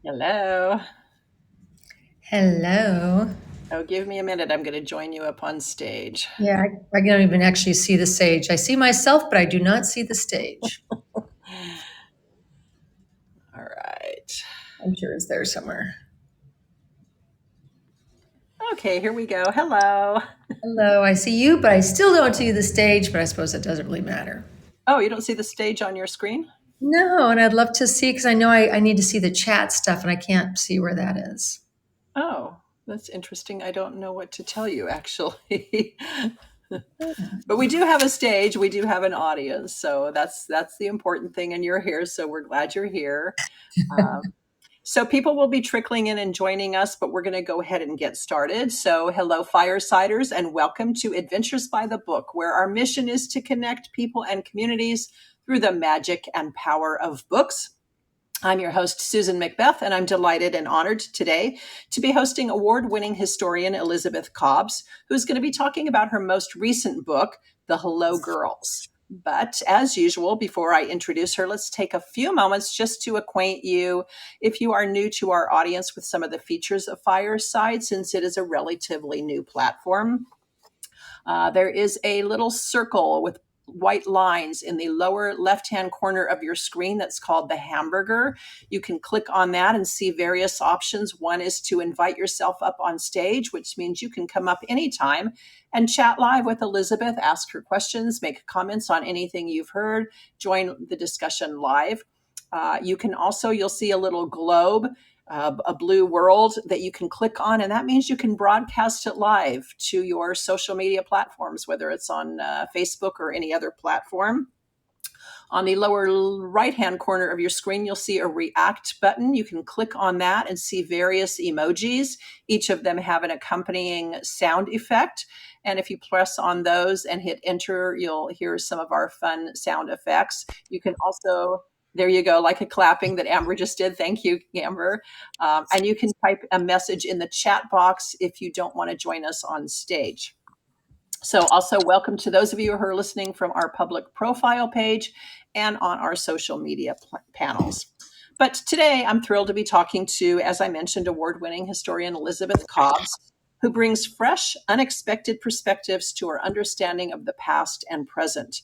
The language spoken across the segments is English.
Hello. Hello. Oh, give me a minute. I'm going to join you up on stage. Yeah, I don't even actually see the stage. I see myself, but I do not see the stage. All right. I'm sure it's there somewhere. Okay, here we go. Hello. Hello, I see you, but I still don't see the stage, but I suppose it doesn't really matter. Oh, you don't see the stage on your screen? No, and I'd love to see because I know I need to see the chat stuff and I can't see where that is. Oh, that's interesting. I don't know what to tell you, actually. But we do have a stage. We do have an audience. So that's the important thing. And you're here. So we're glad you're here. Um, So people will be trickling in and joining us, but we're going to go ahead and get started. So hello, Firesiders, and welcome to Adventures by the Book, where our mission is to connect people and communities through the magic and power of books. I'm your host, Susan Macbeth, and I'm delighted and honored today to be hosting award-winning historian Elizabeth Cobbs, who's going to be talking about her most recent book, The Hello Girls. But as usual, before I introduce her, let's take a few moments just to acquaint you, if you are new to our audience, with some of the features of Fireside, since it is a relatively new platform. There is a little circle with white lines in the lower left-hand corner of your screen that's called the hamburger. You can click on that and see various options. One is to invite yourself up on stage, which means you can come up anytime and chat live with Elizabeth, ask her questions, make comments on anything you've heard, join the discussion live. You'll see a little globe, a blue world that you can click on, and that means you can broadcast it live to your social media platforms, whether it's on Facebook or any other platform. On the lower right hand corner of your screen, you'll see a react button. You can click on that and see various emojis. Each of them have an accompanying sound effect. And if you press on those and hit enter, you'll hear some of our fun sound effects. You can also, there you go, like a clapping that Amber just did. Thank you, Amber. And you can type a message in the chat box if you don't want to join us on stage. So also welcome to those of you who are listening from our public profile page and on our social media panels. But today I'm thrilled to be talking to, as I mentioned, award-winning historian Elizabeth Cobbs, who brings fresh, unexpected perspectives to our understanding of the past and present.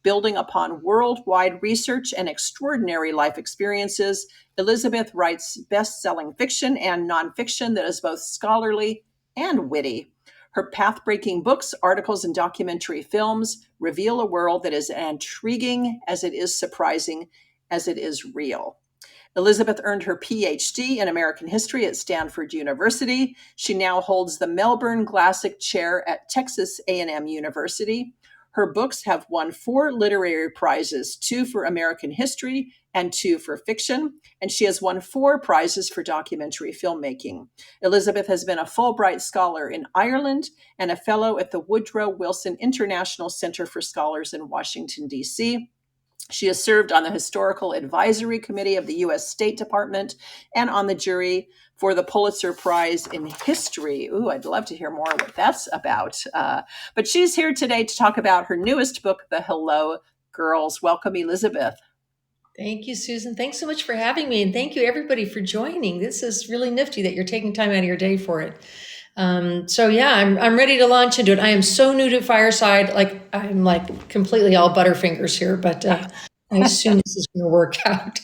Building upon worldwide research and extraordinary life experiences, Elizabeth writes best-selling fiction and nonfiction that is both scholarly and witty. Her path-breaking books, articles, and documentary films reveal a world that is intriguing as it is surprising as it is real. Elizabeth earned her Ph.D. in American history at Stanford University. She now holds the Melbourne Glassick Chair at Texas A&M University. Her books have won 4 literary prizes, 2 for American history and 2 for fiction, and she has won 4 prizes for documentary filmmaking. Elizabeth has been a Fulbright Scholar in Ireland and a Fellow at the Woodrow Wilson International Center for Scholars in Washington, D.C. She has served on the Historical Advisory Committee of the U.S. State Department and on the jury for the Pulitzer Prize in History. Ooh, I'd love to hear more what that's about. But she's here today to talk about her newest book, The Hello Girls. Welcome, Elizabeth. Thank you, Susan. Thanks so much for having me. And thank you, everybody, for joining. This is really nifty that you're taking time out of your day for it. I'm ready to launch into it. I am so new to Fireside. I'm completely all butterfingers here, but I assume this is going to work out.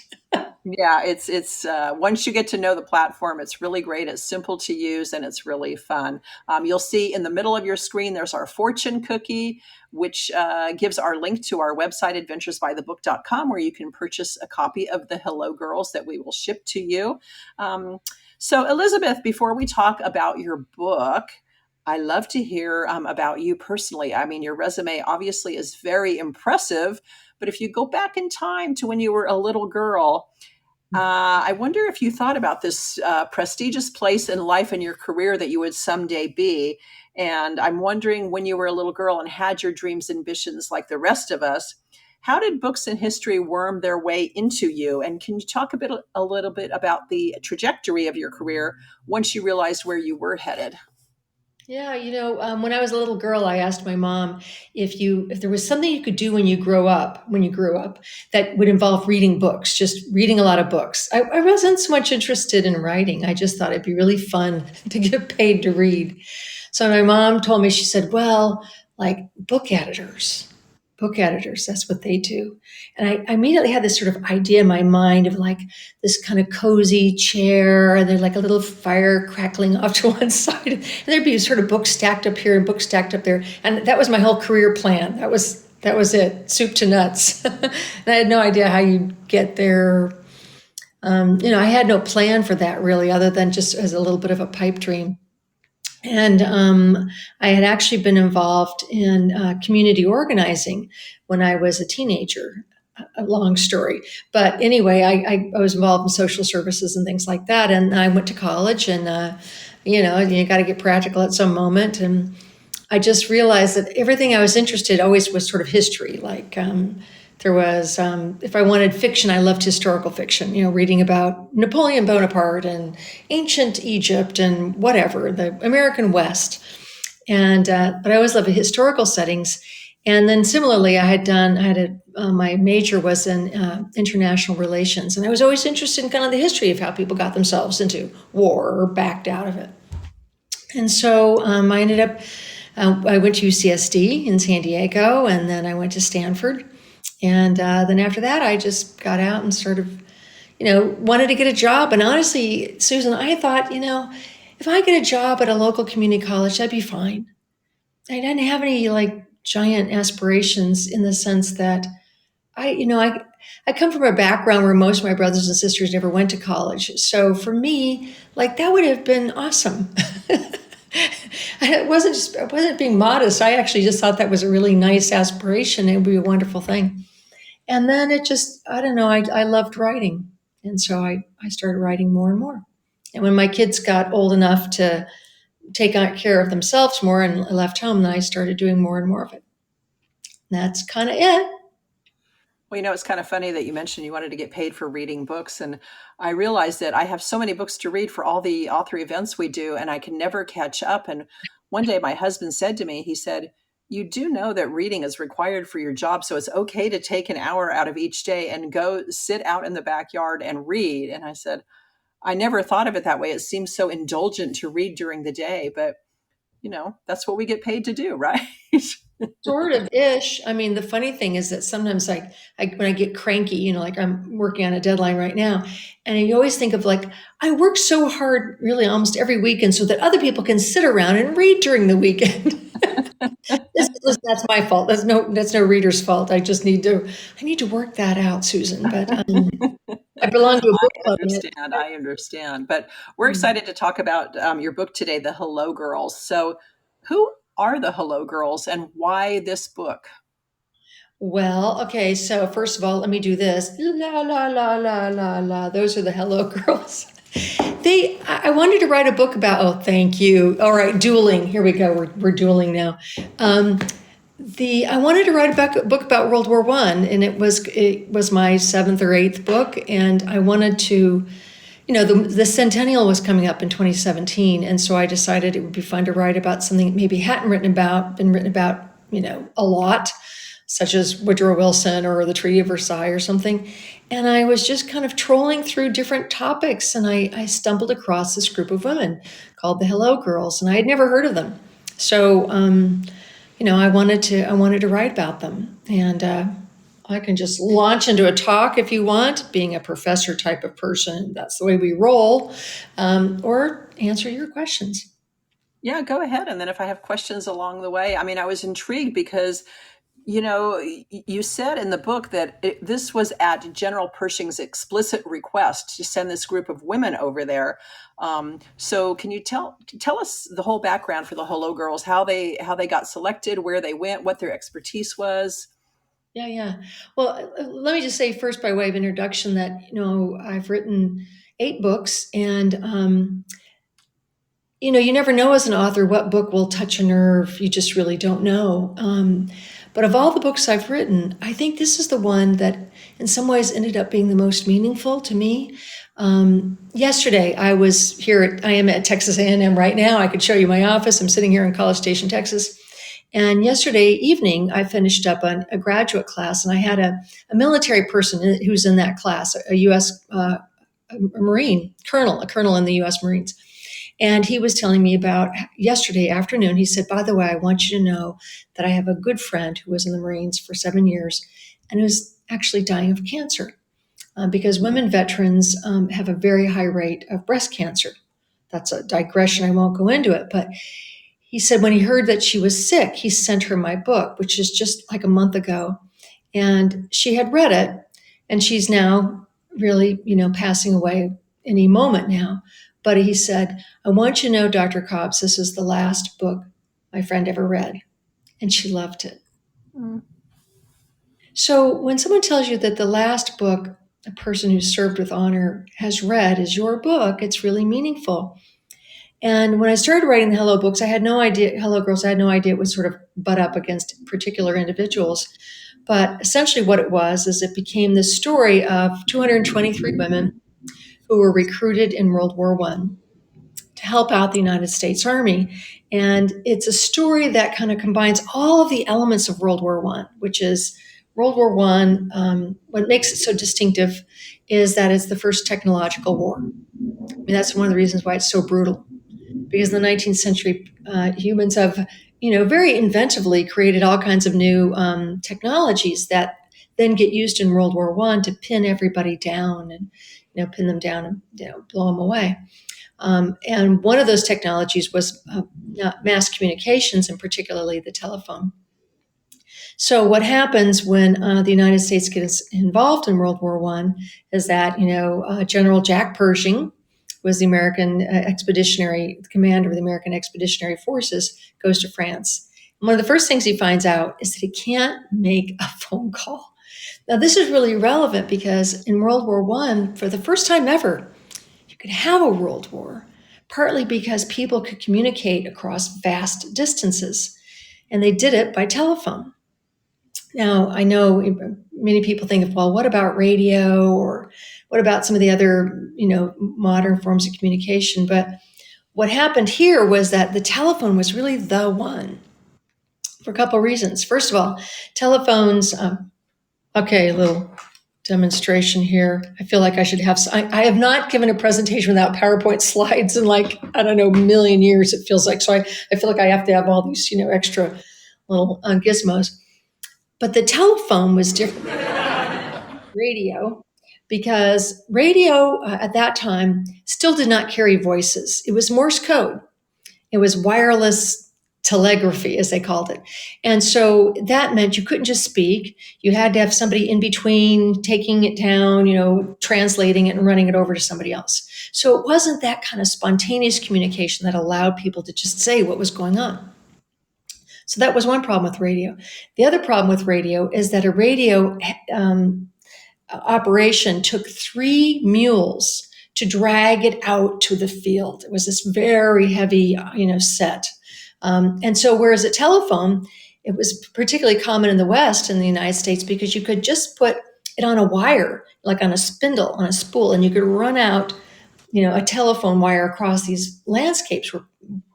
Yeah, it's once you get to know the platform, it's really great. It's simple to use and it's really fun. You'll see in the middle of your screen, there's our fortune cookie, which gives our link to our website, adventuresbythebook.com, where you can purchase a copy of the Hello Girls that we will ship to you. So Elizabeth, before we talk about your book, I love to hear about you personally. I mean, your resume obviously is very impressive, but if you go back in time to when you were a little girl, I wonder if you thought about this prestigious place in life and your career that you would someday be. And I'm wondering, when you were a little girl and had your dreams and ambitions like the rest of us, how did books and history worm their way into you? And can you talk a little bit about the trajectory of your career once you realized where you were headed? Yeah, when I was a little girl, I asked my mom if there was something you could do when you grew up, that would involve reading books, just reading a lot of books. I wasn't so much interested in writing. I just thought it'd be really fun to get paid to read. So my mom told me, she said, well, like book editors, that's what they do. And I immediately had this sort of idea in my mind of like this kind of cozy chair, and there's like a little fire crackling off to one side. And there'd be sort of books stacked up here and books stacked up there. And that was my whole career plan. That was it, soup to nuts. And I had no idea how you'd get there. I had no plan for that really, other than just as a little bit of a pipe dream. And I had actually been involved in community organizing when I was a teenager. A long story. But anyway, I was involved in social services and things like that. And I went to college, and, you got to get practical at some moment. And I just realized that everything I was interested always was sort of history. Like there was, if I wanted fiction, I loved historical fiction, reading about Napoleon Bonaparte and ancient Egypt and whatever, the American West. And, but I always loved historical settings. And then similarly, my major was in international relations. And I was always interested in kind of the history of how people got themselves into war or backed out of it. And so I ended up, I went to UCSD in San Diego, and then I went to Stanford. And then after that, I just got out and sort of, wanted to get a job. And honestly, Susan, I thought, if I get a job at a local community college, that'd be fine. I didn't have any like giant aspirations, in the sense that I come from a background where most of my brothers and sisters never went to college. So for me, like that would have been awesome. I wasn't being modest. I actually just thought that was a really nice aspiration. It would be a wonderful thing. And then it just, I don't know, I loved writing. And so I started writing more and more. And when my kids got old enough to take care of themselves more and left home, then I started doing more and more of it. And that's kind of it. Well, it's kind of funny that you mentioned you wanted to get paid for reading books. And I realized that I have so many books to read for all the author events we do, and I can never catch up. And one day my husband said to me, he said, you do know that reading is required for your job. So it's okay to take an hour out of each day and go sit out in the backyard and read. And I said, I never thought of it that way. It seems so indulgent to read during the day, but that's what we get paid to do, right? Sort of ish. I mean, the funny thing is that sometimes when I get cranky, like I'm working on a deadline right now, and you always think of like, I work so hard really almost every weekend so that other people can sit around and read during the weekend. That's my fault. That's no reader's fault. I need to work that out, Susan. But I belong to a book club. I understand. But we're excited to talk about your book today, The Hello Girls. So who are the Hello Girls, and why this book? Well, okay. So first of all, let me do this. La la la la la la. Those are the Hello Girls. I wanted to write a book about. Oh, thank you. All right, dueling. Here we go. We're dueling now. I wanted to write a book about World War I, and it was my seventh or eighth book, and I wanted to. The centennial was coming up in 2017, and so I decided it would be fun to write about something that maybe hadn't been written about, a lot, such as Woodrow Wilson or the Treaty of Versailles or something. And I was just kind of trolling through different topics, and I stumbled across this group of women called the Hello Girls, and I had never heard of them. So, I wanted to write about them, and I can just launch into a talk if you want, being a professor type of person. That's the way we roll, or answer your questions. Yeah, go ahead. And then if I have questions along the way, I was intrigued because, you said in the book that this was at General Pershing's explicit request to send this group of women over there. So can you tell us the whole background for the Hello Girls, how they got selected, where they went, what their expertise was? Yeah. Well, let me just say first, by way of introduction, that I've written 8 books, and you never know as an author what book will touch a nerve. You just really don't know. But of all the books I've written, I think this is the one that in some ways ended up being the most meaningful to me. Yesterday, I am at Texas A&M right now. I could show you my office. I'm sitting here in College Station, Texas. And yesterday evening, I finished up a graduate class, and I had a military person who's in that class, a U.S. A Marine colonel, a colonel in the U.S. Marines. And he was telling me about yesterday afternoon. He said, by the way, I want you to know that I have a good friend who was in the Marines for 7 years and who's actually dying of cancer because women veterans have a very high rate of breast cancer. That's a digression. I won't go into it. But he said when he heard that she was sick, he sent her my book, which is just like a month ago. And she had read it, and she's now really, passing away any moment now. But he said, I want you to know, Dr. Cobbs, this is the last book my friend ever read. And she loved it. Mm. So when someone tells you that the last book a person who's served with honor has read is your book, it's really meaningful. And when I started writing the Hello books, I had no idea, Hello Girls, I had no idea it would sort of butt up against particular individuals. But essentially what it was is it became the story of 223 women who were recruited in World War I to help out the United States Army. And it's a story that kind of combines all of the elements of World War I, which is World War I. What makes it so distinctive is that it's the first technological war. I mean, that's one of the reasons why it's so brutal. Because in the 19th century, humans have, very inventively created all kinds of new technologies that then get used in World War I to pin everybody down and, pin them down and, blow them away. And one of those technologies was mass communications, and particularly the telephone. So what happens when the United States gets involved in World War I is that, General Jack Pershing was the American commander of the American Expeditionary Forces, goes to France. And one of the first things he finds out is that he can't make a phone call. Now, this is really relevant because in World War I, for the first time ever, you could have a world war, partly because people could communicate across vast distances, and they did it by telephone. Now, I know many people think of, well, what about radio, or what about some of the other, modern forms of communication? But what happened here was that the telephone was really the one for a couple of reasons. First of all, telephones, a little demonstration here. I feel like I should have, I have not given a presentation without PowerPoint slides in a million years, it feels like. So I feel like I have to have all these, extra little gizmos. But the telephone was different than radio because radio at that time still did not carry voices. It was Morse code. It was wireless telegraphy, as they called it. And so that meant you couldn't just speak. You had to have somebody in between taking it down, translating it and running it over to somebody else. So it wasn't that kind of spontaneous communication that allowed people to just say what was going on. So that was one problem with radio. The other problem with radio is that a radio operation took 3 mules to drag it out to the field. It was this very heavy, set. And so whereas a telephone, it was particularly common in the West, in the United States, because you could just put it on a wire, like on a spindle, on a spool, and you could run out, a telephone wire across these landscapes where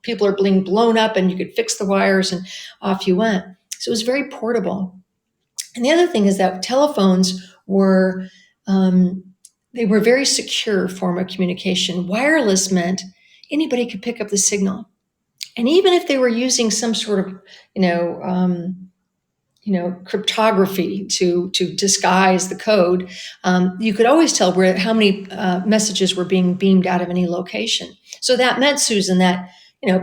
people are being blown up, and you could fix the wires and off you went. So it was very portable. And the other thing is that telephones were, they were a very secure form of communication. Wireless meant anybody could pick up the signal. And even if they were using some sort of, cryptography to disguise the code, you could always tell how many messages were being beamed out of any location. So that meant, Susan, that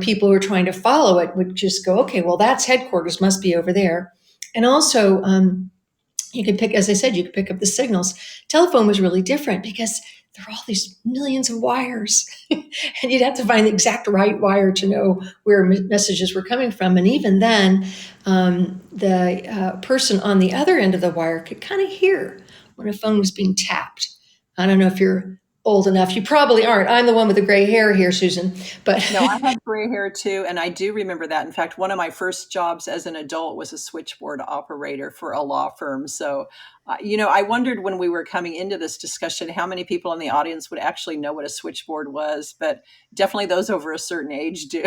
people who were trying to follow it would just go, okay, well, that's headquarters, must be over there. And also, you could pick up the signals. Telephone was really different because there were all these millions of wires, and you'd have to find the exact right wire to know where messages were coming from. And even then, the person on the other end of the wire could kind of hear when a phone was being tapped. I don't know if you're old enough. You probably aren't. I'm the one with the gray hair here, Susan. But No, I have gray hair too, and I do remember that. In fact, one of my first jobs as an adult was a switchboard operator for a law firm. So, I wondered when we were coming into this discussion how many people in the audience would actually know what a switchboard was, but definitely those over a certain age do.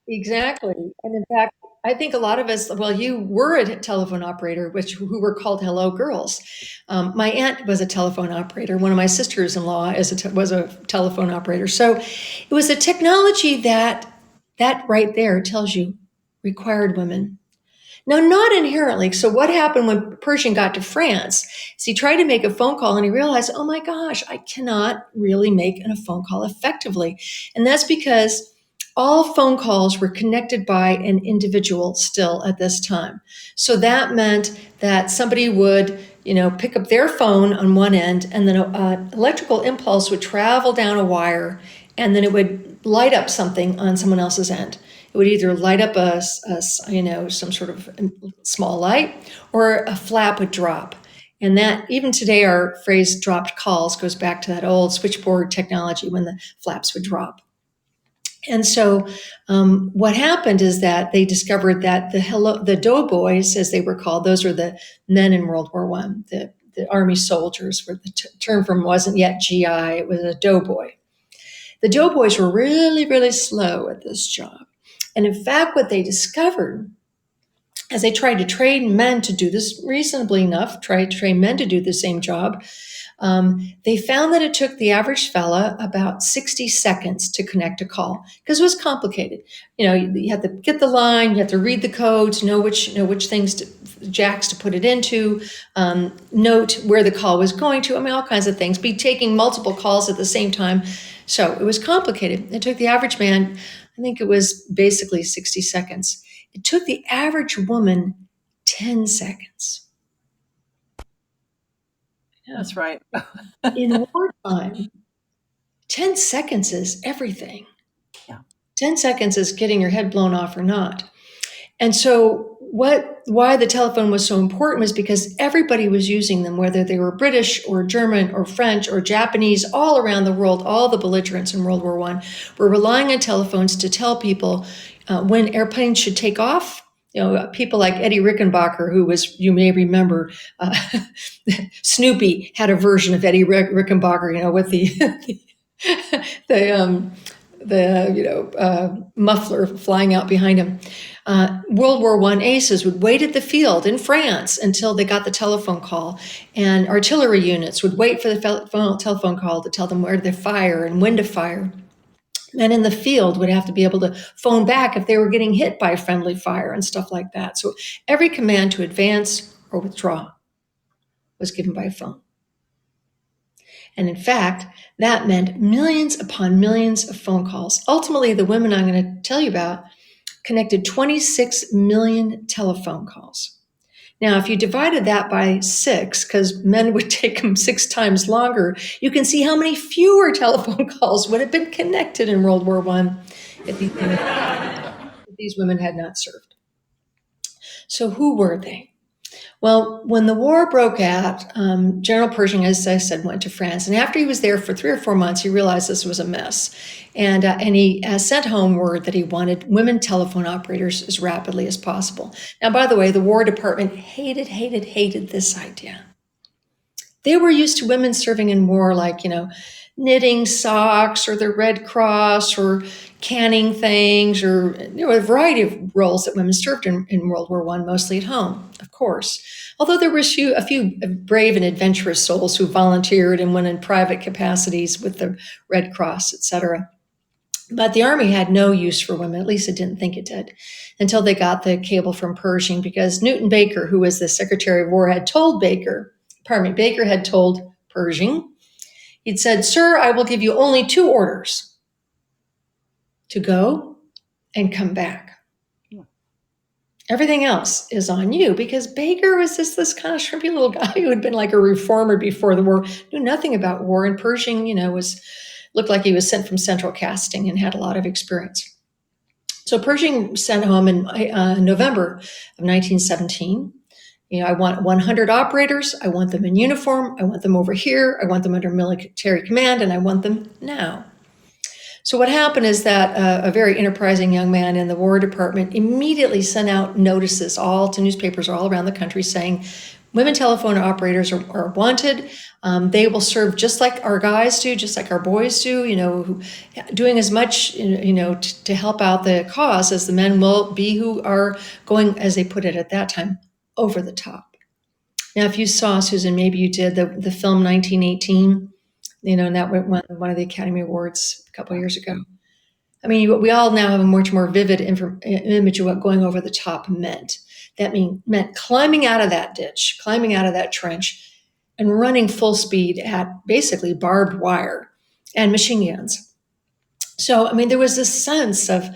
exactly. And in fact, I think a lot of us, well, you were a telephone operator, who were called hello girls. My aunt was a telephone operator. One of my sisters-in-law was a telephone operator. So it was a technology that right there tells you required women. Now, not inherently. So what happened when Pershing got to France is he tried to make a phone call and he realized, oh my gosh, I cannot really make a phone call effectively. And that's because all phone calls were connected by an individual still at this time. So that meant that somebody would, pick up their phone on one end, and then an electrical impulse would travel down a wire, and then it would light up something on someone else's end. It would either light up some sort of small light, or a flap would drop. And that, even today, our phrase dropped calls goes back to that old switchboard technology when the flaps would drop. And so what happened is that they discovered that the doughboys, as they were called, those were the men in World War One, the Army soldiers, where the term from wasn't yet GI, it was a doughboy. The doughboys were really, really slow at this job. And in fact, what they discovered as they tried to train men to do this reasonably enough, tried to train men to do the same job, they found that it took the average fella about 60 seconds to connect a call because it was complicated. You had to get the line, you had to read the codes, know which jacks to put it into, note where the call was going to. I mean, all kinds of things. Be taking multiple calls at the same time. So it was complicated. It took the average man, I think it was basically 60 seconds. It took the average woman 10 seconds. That's right. In wartime, 10 seconds is everything. Yeah. 10 seconds is getting your head blown off or not. And so why the telephone was so important was because everybody was using them, whether they were British or German or French or Japanese, all around the world. All the belligerents in World War I were relying on telephones to tell people when airplanes should take off. People like Eddie Rickenbacker, who was, you may remember, Snoopy had a version of Eddie Rickenbacker, with the muffler flying out behind him. World War I aces would wait at the field in France until they got the telephone call, and artillery units would wait for the telephone call to tell them where to fire and when to fire. Men in the field would have to be able to phone back if they were getting hit by friendly fire and stuff like that. So every command to advance or withdraw was given by phone. And in fact, that meant millions upon millions of phone calls. Ultimately, the women I'm going to tell you about connected 26 million telephone calls. Now, if you divided that by 6, because men would take them 6 times longer, you can see how many fewer telephone calls would have been connected in World War I if these women had not served. So who were they? Well, when the war broke out, General Pershing, as I said, went to France. And after he was there for 3 or 4 months, he realized this was a mess. And he sent home word that he wanted women telephone operators as rapidly as possible. Now, by the way, the War Department hated this idea. They were used to women serving in war, like, knitting socks or the Red Cross or canning things, or a variety of roles that women served in World War I, mostly at home, of course. Although there were a few brave and adventurous souls who volunteered and went in private capacities with the Red Cross, etc. But the Army had no use for women, at least it didn't think it did, until they got the cable from Pershing, because Newton Baker, who was the Secretary of War, had told Baker had told Pershing, he'd said, "Sir, I will give you only 2 orders: to go and come back. Everything else is on you," because Baker was just this kind of shrimpy little guy who had been like a reformer before the war, knew nothing about war. And Pershing, looked like he was sent from central casting and had a lot of experience. So Pershing sent home in November of 1917. I want 100 operators. I want them in uniform. I want them over here. I want them under military command, and I want them now. So what happened is that a very enterprising young man in the War Department immediately sent out notices all to newspapers all around the country saying, women telephone operators are wanted. They will serve just like our guys do, just like our boys do, doing as much, to help out the cause as the men will be who are going, as they put it at that time, over the top. Now, if you saw, Susan, maybe you did, the film 1918, and that won one of the Academy Awards a couple of years ago. I mean, we all now have a much more vivid image of what going over the top meant. That meant climbing out of that ditch, climbing out of that trench, and running full speed at basically barbed wire and machine guns. So, I mean, there was this sense of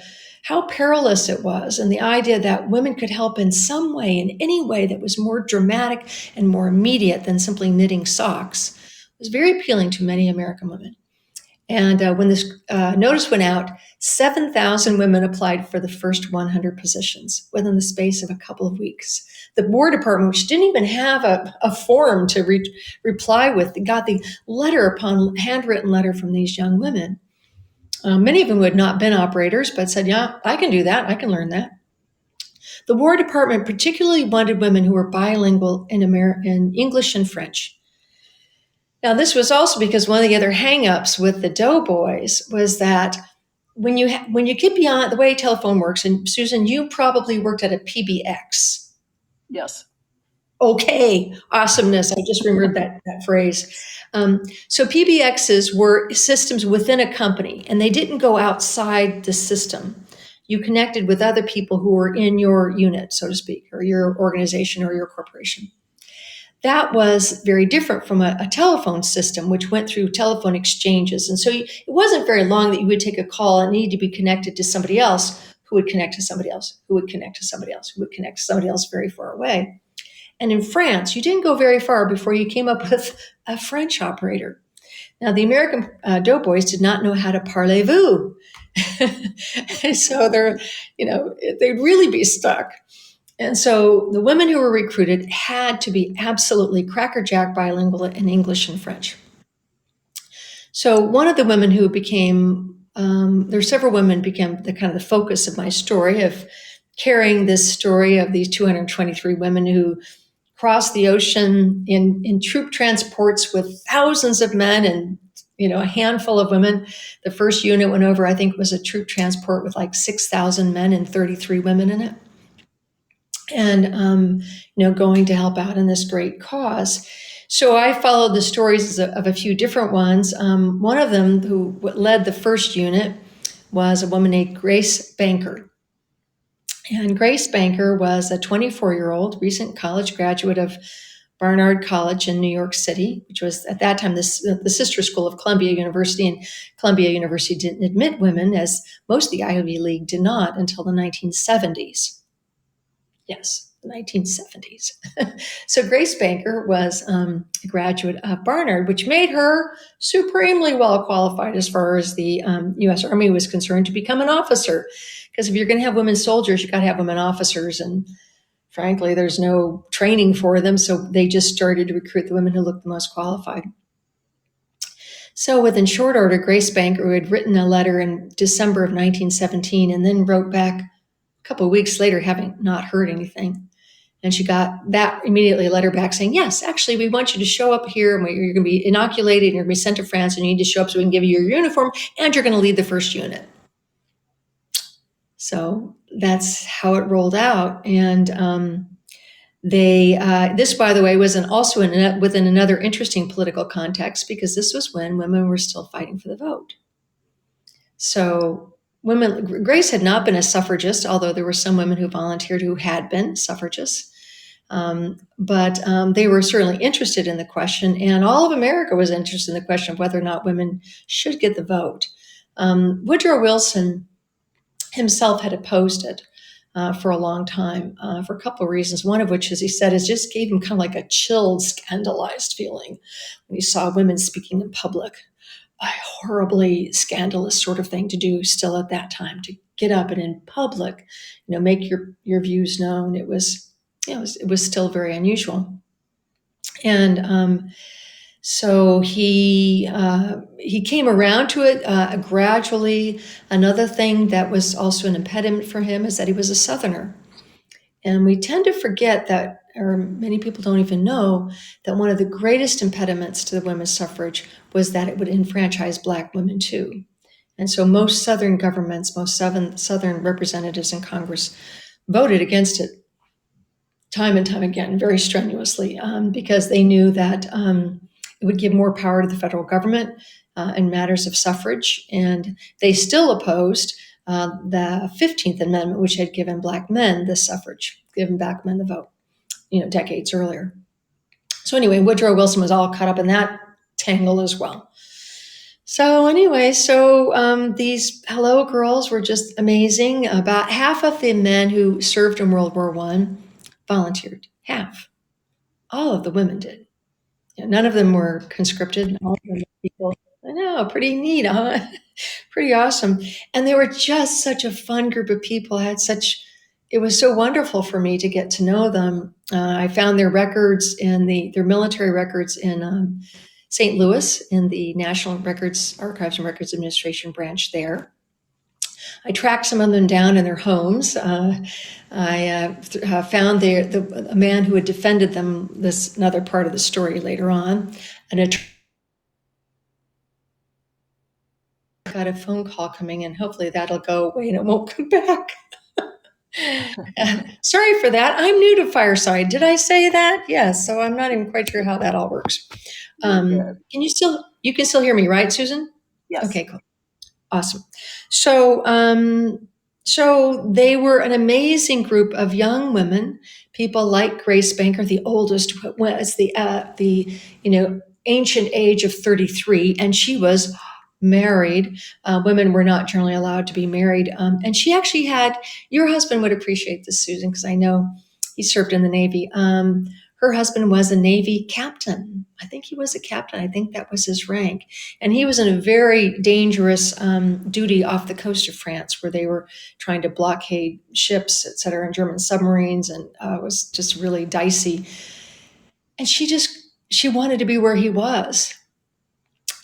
how perilous it was, and the idea that women could help in some way, in any way that was more dramatic and more immediate than simply knitting socks, was very appealing to many American women. And when this notice went out, 7,000 women applied for the first 100 positions within the space of a couple of weeks. The War Department, which didn't even have a form to reply with, got the letter upon handwritten letter from these young women. Many of them who had not been operators, but said, yeah, I can do that. I can learn that. The War Department particularly wanted women who were bilingual in English and French. Now, this was also because one of the other hang-ups with the doughboys was that when you get beyond the way telephone works, and Susan, you probably worked at a PBX. Yes. Okay, awesomeness. I just remembered that phrase. So PBXs were systems within a company, and they didn't go outside the system. You connected with other people who were in your unit, so to speak, or your organization or your corporation. That was very different from a telephone system, which went through telephone exchanges. And so it wasn't very long that you would take a call and need to be connected to somebody else who would connect to somebody else, who would connect to somebody else, who would connect to somebody else very far away. And in France, you didn't go very far before you came up with a French operator. Now, the American doughboys did not know how to parlez-vous. So they'd really be stuck. And so the women who were recruited had to be absolutely crackerjack bilingual in English and French. So one of the women who there's several women became the kind of the focus of my story, of carrying this story of these 223 women who crossed the ocean in troop transports with thousands of men and a handful of women. The first unit went over, I think it was a troop transport with like 6,000 men and 33 women in it. And, going to help out in this great cause. So I followed the stories of a few different ones. One of them who led the first unit was a woman named Grace Banker. And Grace Banker was a 24-year-old recent college graduate of Barnard College in New York City, which was at that time the sister school of Columbia University. And Columbia University didn't admit women, as most of the Ivy League did not, until the 1970s. Yes, the 1970s. So Grace Banker was a graduate of Barnard, which made her supremely well qualified as far as the U.S. Army was concerned to become an officer. Because if you're going to have women soldiers, you've got to have women officers. And frankly, there's no training for them. So they just started to recruit the women who looked the most qualified. So within short order, Grace Banker, who had written a letter in December of 1917 and then wrote back a couple of weeks later, having not heard anything. And she got that immediately a letter back saying, yes, actually, we want you to show up here and you're going to be inoculated and you're going to be sent to France and you need to show up so we can give you your uniform and you're going to lead the first unit. So that's how it rolled out. And this, by the way, was also within another interesting political context, because this was when women were still fighting for the vote. So Grace had not been a suffragist, although there were some women who volunteered who had been suffragists. But they were certainly interested in the question, and all of America was interested in the question of whether or not women should get the vote. Woodrow Wilson himself had opposed it for a long time for a couple of reasons, one of which, as he said, is just gave him kind of like a chilled, scandalized feeling when he saw women speaking in public. A horribly scandalous sort of thing to do still at that time, to get up and in public, make your views known. It was it was still very unusual. And so he came around to it gradually. Another thing that was also an impediment for him is that he was a Southerner. And we tend to forget that, or many people don't even know, that one of the greatest impediments to the women's suffrage was that it would enfranchise Black women too. And so most Southern governments, most Southern representatives in Congress voted against it time and time again, very strenuously, because they knew that it would give more power to the federal government in matters of suffrage. And they still opposed the 15th Amendment, which had given Black men the suffrage, given Black men the vote, decades earlier. So anyway, Woodrow Wilson was all caught up in that tangle as well. So anyway, these Hello Girls were just amazing. About half of the men who served in World War I volunteered. Half. All of the women did. None of them were conscripted. All of them were people. I know, pretty neat, huh? Pretty awesome. And they were just such a fun group of people. It was so wonderful for me to get to know them. I found their records their military records in St. Louis in the National Archives and Records Administration branch there. I tracked some of them down in their homes. I found a man who had defended them. This another part of the story later on. And got a phone call coming in. Hopefully that'll go away and it won't come back. Sorry for that. I'm new to Fireside. Did I say that? Yes. So I'm not even quite sure how that all works. You can still hear me, right, Susan? Yes. Okay, cool. Awesome. So they were an amazing group of young women, people like Grace Banker, the oldest, was the ancient age of 33, and she was married. Women were not generally allowed to be married. And she actually had, your husband would appreciate this, Susan, because I know he served in the Navy. Her husband was a Navy captain. I think he was a captain. I think that was his rank. And he was in a very dangerous duty off the coast of France where they were trying to blockade ships, et cetera, and German submarines. And it was just really dicey. And she wanted to be where he was.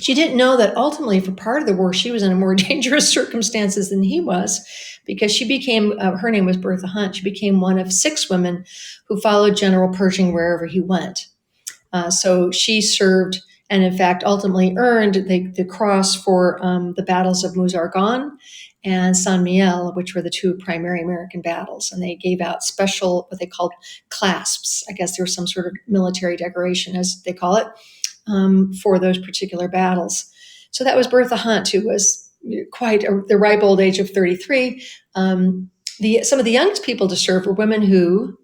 She didn't know that ultimately for part of the war, she was in more dangerous circumstances than he was, because she became, her name was Bertha Hunt. She became one of 6 women who followed General Pershing wherever he went. So she served and in fact ultimately earned the cross for the battles of Meuse-Argonne and Saint-Mihiel, which were the 2 primary American battles. And they gave out special, what they called clasps. I guess there was some sort of military decoration, as they call it, for those particular battles. So that was Bertha Hunt, who was quite the ripe old age of 33. Some of the youngest people to serve were women who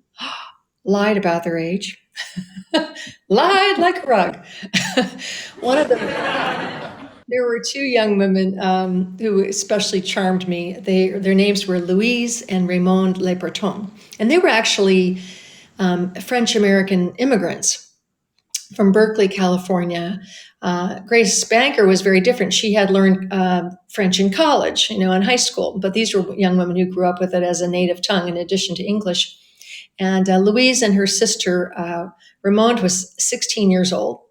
lied about their age, lied like a rug. One of them, there were 2 young women who especially charmed me. Their names were Louise and Raymond Le Breton, and they were actually French-American immigrants from Berkeley, California. Grace Banker was very different. She had learned French in college, in high school, but these were young women who grew up with it as a native tongue in addition to English. And Louise and her sister, Raymond, was 16 years old,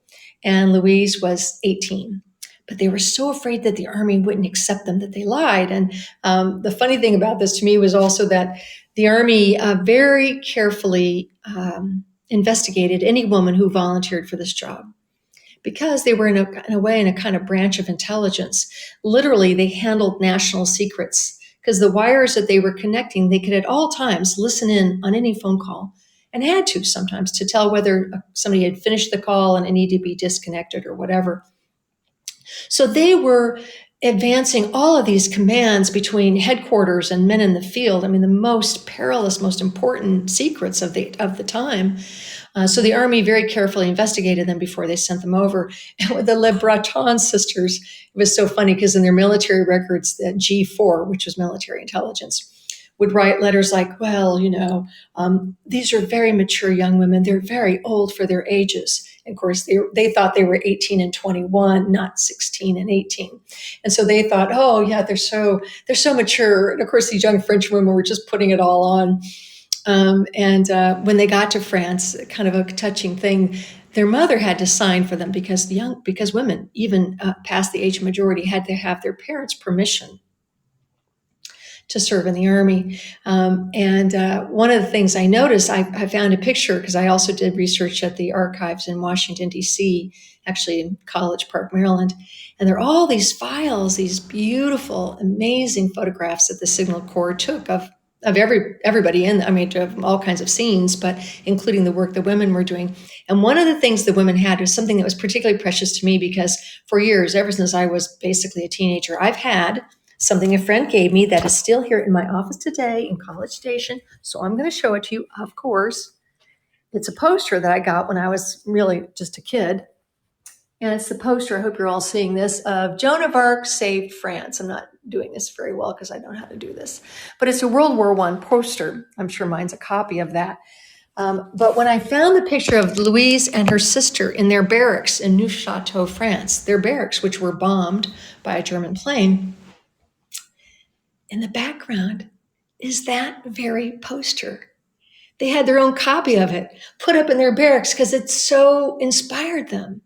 and Louise was 18. But they were so afraid that the Army wouldn't accept them that they lied. And the funny thing about this to me was also that the Army very carefully investigated any woman who volunteered for this job, because they were in a kind of branch of intelligence. Literally, they handled national secrets, because the wires that they were connecting, they could at all times listen in on any phone call, and had to sometimes to tell whether somebody had finished the call and it needed to be disconnected or whatever. So they were advancing all of these commands between headquarters and men in the field. I mean, the most perilous, most important secrets of the time. So the Army very carefully investigated them before they sent them over. And with the Le Breton sisters, it was so funny because in their military records, the G4, which was military intelligence, would write letters like, well, these are very mature young women. They're very old for their ages. And of course, they thought they were 18 and 21, not 16 and 18. And so they thought, oh, yeah, they're so mature. And of course, these young French women were just putting it all on. And when they got to France, kind of a touching thing, their mother had to sign for them because women, even past the age of majority, had to have their parents' permission to serve in the Army. And one of the things I noticed, I found a picture because I also did research at the archives in Washington, D.C., actually in College Park, Maryland. And there are all these files, these beautiful, amazing photographs that the Signal Corps took of everybody in, I mean, of all kinds of scenes, but including the work the women were doing. And one of the things the women had was something that was particularly precious to me because for years, ever since I was basically a teenager, I've had something a friend gave me that is still here in my office today in College Station. So I'm going to show it to you, of course. It's a poster that I got when I was really just a kid. And it's the poster, I hope you're all seeing this, of Joan of Arc saved France. I'm not doing this very well because I don't know how to do this. But it's a World War I poster. I'm sure mine's a copy of that. But when I found the picture of Louise and her sister in their barracks in Neufchâteau, France, their barracks, which were bombed by a German plane, in the background is that very poster. They had their own copy of it put up in their barracks because it so inspired them,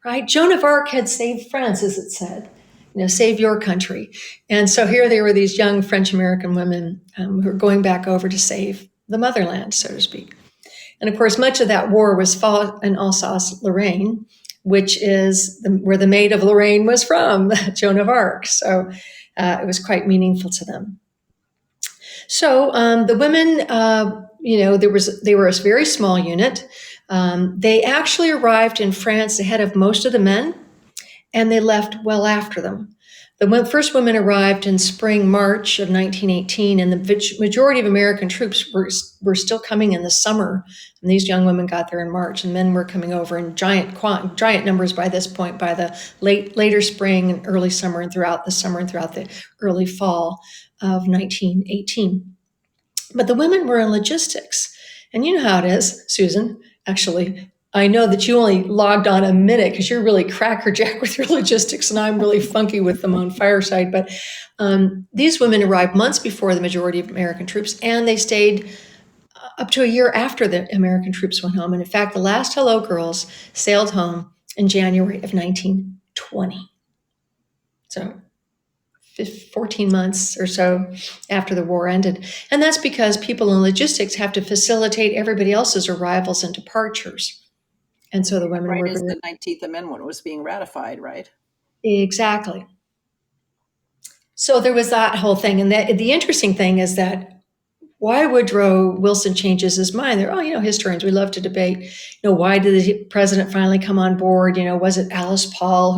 right? Joan of Arc had saved France, as it said, save your country. And so here they were, these young French-American women who were going back over to save the motherland, so to speak. And of course, much of that war was fought in Alsace-Lorraine, which is where the Maid of Lorraine was from, Joan of Arc. So it was quite meaningful to them. So the women, they were a very small unit. They actually arrived in France ahead of most of the men, and they left well after them. The first women arrived in March of 1918, and the majority of American troops were still coming in the summer. And these young women got there in March, and men were coming over in giant numbers by this point, by the later spring and early summer and throughout the early fall of 1918. But the women were in logistics. And you know how it is, Susan, actually. I know that you only logged on a minute because you're really crackerjack with your logistics, and I'm really funky with them on Fireside. But these women arrived months before the majority of American troops, and they stayed up to a year after the American troops went home. And in fact, the last Hello Girls sailed home in January of 1920. So 14 months or so after the war ended. And that's because people in logistics have to facilitate everybody else's arrivals and departures. And so the women were as the 19th Amendment was being ratified, right? Exactly. So there was that whole thing. And the interesting thing is that why Woodrow Wilson changes his mind. They're, historians, we love to debate, why did the president finally come on board? Was it Alice Paul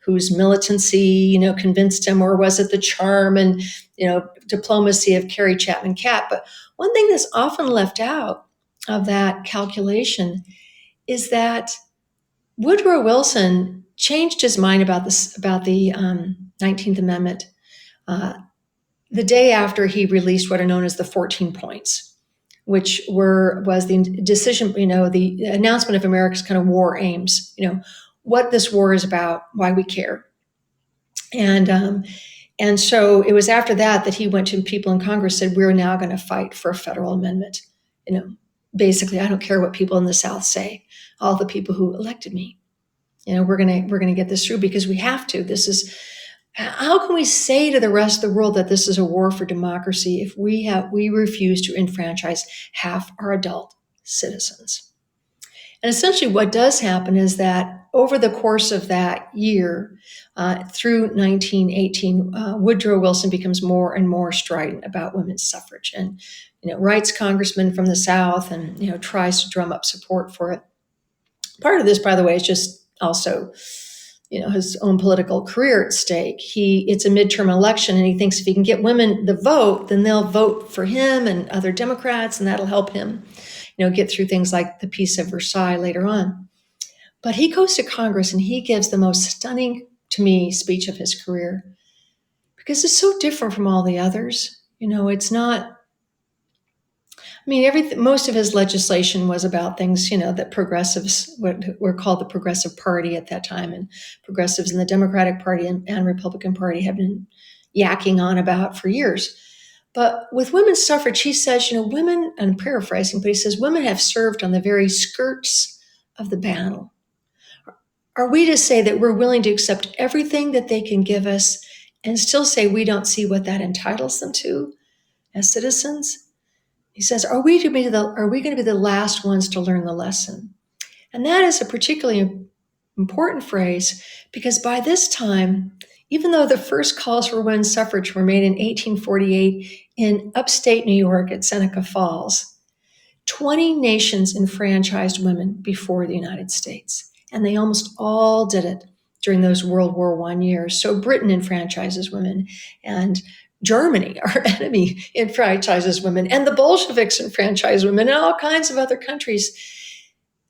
whose militancy, convinced him, or was it the charm and, diplomacy of Carrie Chapman Catt? But one thing that's often left out of that calculation is that Woodrow Wilson changed his mind about the 19th Amendment the day after he released what are known as the 14 points, which was the decision, the announcement of America's kind of war aims, what this war is about, why we care. And so it was after that he went to people in Congress, said, we're now going to fight for a federal amendment. Basically, I don't care what people in the South say, all the people who elected me, we're going to get this through because we have to. How can we say to the rest of the world that this is a war for democracy if we refuse to enfranchise half our adult citizens? And essentially what does happen is that over the course of that year, through 1918, Woodrow Wilson becomes more and more strident about women's suffrage and, writes congressmen from the South and, tries to drum up support for it. Part of this, by the way, is just also his own political career at stake. It's a midterm election, and he thinks if he can get women the vote, then they'll vote for him and other Democrats, and that'll help him, get through things like the Peace of Versailles later on. But he goes to Congress and he gives the most stunning, to me, speech of his career because it's so different from all the others. It's not. Most of his legislation was about things, that progressives, what were called the Progressive Party at that time, and progressives in the Democratic Party and Republican Party have been yakking on about for years. But with women's suffrage, he says, women, and I'm paraphrasing, but he says, women have served on the very skirts of the battle. Are we to say that we're willing to accept everything that they can give us and still say we don't see what that entitles them to as citizens? He says, are we going to be the last ones to learn the lesson? And that is a particularly important phrase because by this time, even though the first calls for women's suffrage were made in 1848 in upstate New York at Seneca Falls, 20 nations enfranchised women before the United States, and they almost all did it during those World War I years. So Britain enfranchises women, and Germany, our enemy, enfranchises women, and the Bolsheviks enfranchise women, and all kinds of other countries.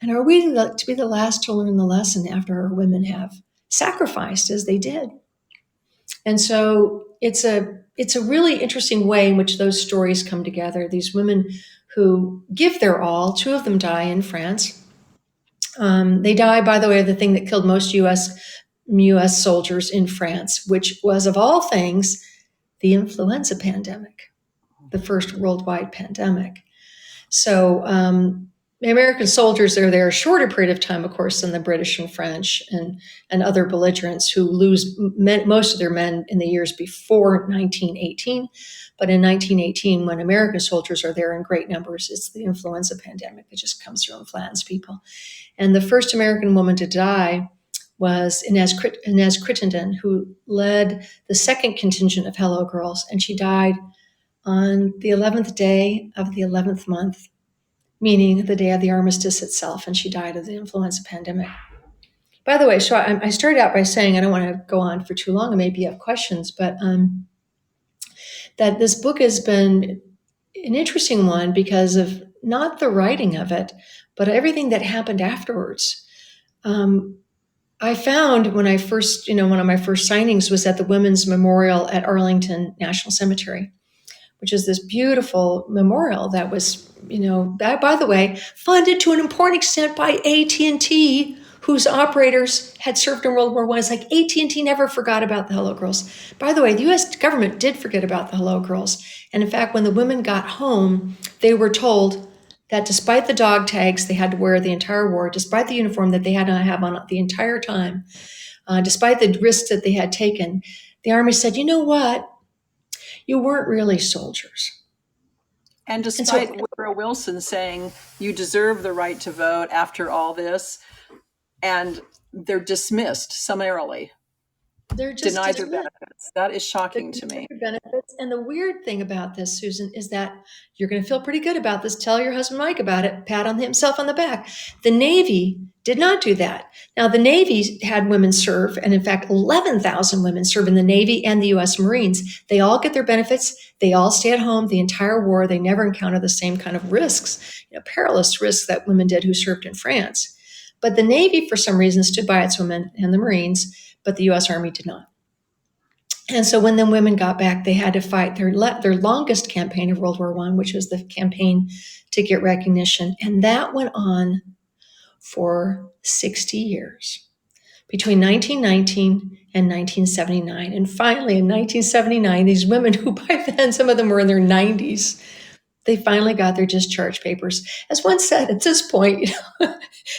And are we to be the last to learn the lesson after our women have sacrificed as they did? And so it's a really interesting way in which those stories come together. These women who give their all. Two of them die in France. They die, by the way, of the thing that killed most U.S. soldiers in France, which was, of all things, the influenza pandemic, the first worldwide pandemic. So the American soldiers are there a shorter period of time, of course, than the British and French and other belligerents who lose most of their men in the years before 1918. But in 1918, when American soldiers are there in great numbers, it's the influenza pandemic that just comes through and flattens people. And the first American woman to die was Inez Crittenden, who led the second contingent of Hello Girls, and she died on the 11th day of the 11th month, meaning the day of the armistice itself, and she died of the influenza pandemic. By the way, so I started out by saying, I don't want to go on for too long, and maybe you have questions, but that this book has been an interesting one because of not the writing of it, but everything that happened afterwards. I found when I first, one of my first signings was at the Women's Memorial at Arlington National Cemetery, which is this beautiful memorial that was, that, by the way, funded to an important extent by AT&T, whose operators had served in World War I. It's like AT&T never forgot about the Hello Girls. By the way, the U.S. government did forget about the Hello Girls. And in fact, when the women got home, they were told that despite the dog tags they had to wear the entire war, despite the uniform that they had to have on the entire time, despite the risks that they had taken, the Army said, you know what? You weren't really soldiers. And despite Woodrow Wilson saying you deserve the right to vote after all this, and they're dismissed summarily. They're just denied their benefits. That is shocking to me. Benefits. And the weird thing about this, Susan, is that you're going to feel pretty good about this. Tell your husband Mike about it. Pat on himself on the back. The Navy did not do that. Now, the Navy had women serve, and in fact, 11,000 women serve in the Navy and the U.S. Marines. They all get their benefits. They all stay at home the entire war. They never encounter the same kind of risks, perilous risks that women did who served in France. But the Navy, for some reason, stood by its women and the Marines, but the U.S. Army did not. And so when the women got back, they had to fight their longest campaign of World War I, which was the campaign to get recognition. And that went on for 60 years, between 1919 and 1979. And finally, in 1979, these women, who by then, some of them were in their 90s, they finally got their discharge papers. As one said, at this point,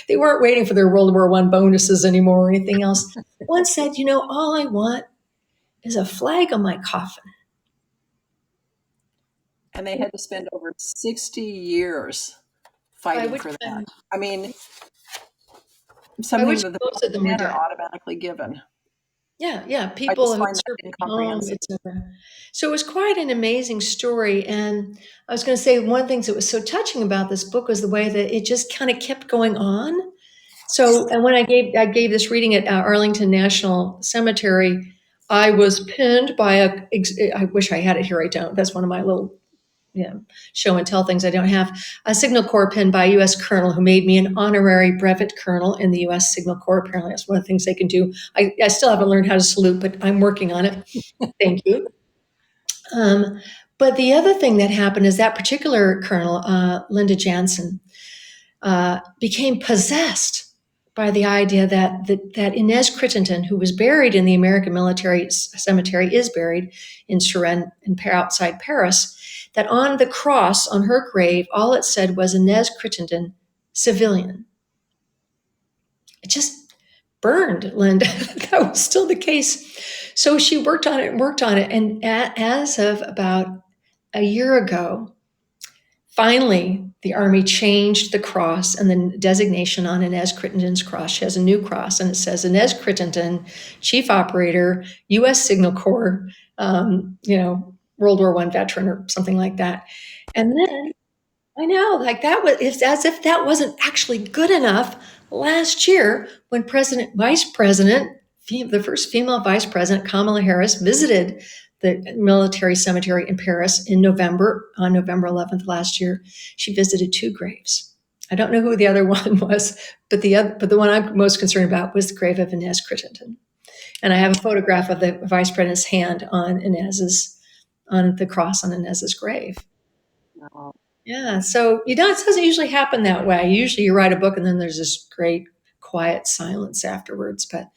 they weren't waiting for their World War I bonuses anymore or anything else. One said, all I want is a flag on my coffin. And they had to spend over 60 years fighting for that. I mean, something that the men are automatically given. Yeah. People who served home, etc. So it was quite an amazing story. And I was going to say, one of the things that was so touching about this book was the way that it just kind of kept going on. So, and when I gave this reading at Arlington National Cemetery, I was pinned by I wish I had it here. I don't. That's one of my little show and tell things I don't have. A Signal Corps pin by a U.S. Colonel who made me an honorary brevet colonel in the U.S. Signal Corps. Apparently, that's one of the things they can do. I still haven't learned how to salute, but I'm working on it. Thank you. But the other thing that happened is that particular colonel, Linda Jansen, became possessed by the idea that Inez Crittenden, who was buried in the American Military Cemetery, is buried in Suresnes outside Paris, that on the cross on her grave, all it said was Inez Crittenden, civilian. It just burned, Linda. That was still the case. So she worked on it and worked on it. And as of about a year ago, finally, the Army changed the cross and the designation on Inez Crittenden's cross. She has a new cross, and it says Inez Crittenden, Chief Operator, U.S. Signal Corps, World War I veteran or something like that. And then I know, like that was as if that wasn't actually good enough. Last year, when the first female vice president, Kamala Harris, visited the military cemetery in Paris on November 11th last year, she visited 2 graves. I don't know who the other one was, but the one I'm most concerned about was the grave of Inez Crittenden. And I have a photograph of the vice president's hand on the cross on Inez's grave. Wow. Yeah, so it doesn't usually happen that way. Usually you write a book and then there's this great quiet silence afterwards. But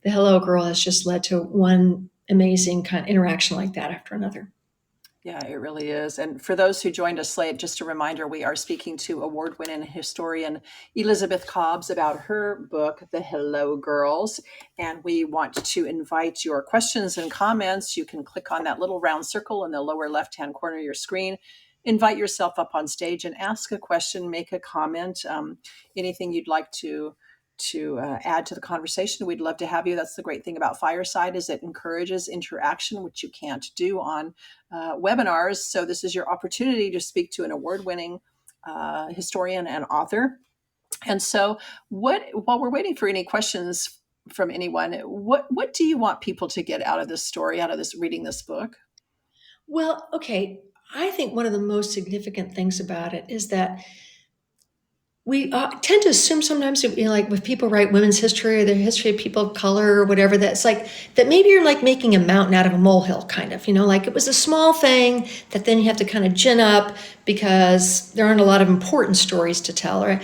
the Hello Girl has just led to one amazing kind of interaction like that after another. Yeah, it really is. And for those who joined us late, just a reminder, we are speaking to award-winning historian Elizabeth Cobbs about her book, The Hello Girls. And we want to invite your questions and comments. You can click on that little round circle in the lower left-hand corner of your screen. Invite yourself up on stage and ask a question, make a comment, anything you'd like to add to the conversation. We'd love to have you. That's the great thing about Fireside, is it encourages interaction, which you can't do on webinars. So this is your opportunity to speak to an award-winning historian and author. And so while we're waiting for any questions from anyone, what do you want people to get out of this story, out of this reading this book? Well, okay. I think one of the most significant things about it is that we tend to assume sometimes, like if people write women's history or the history of people of color or whatever, that's like that maybe you're like making a mountain out of a molehill, kind of, like it was a small thing that then you have to kind of gin up because there aren't a lot of important stories to tell. Or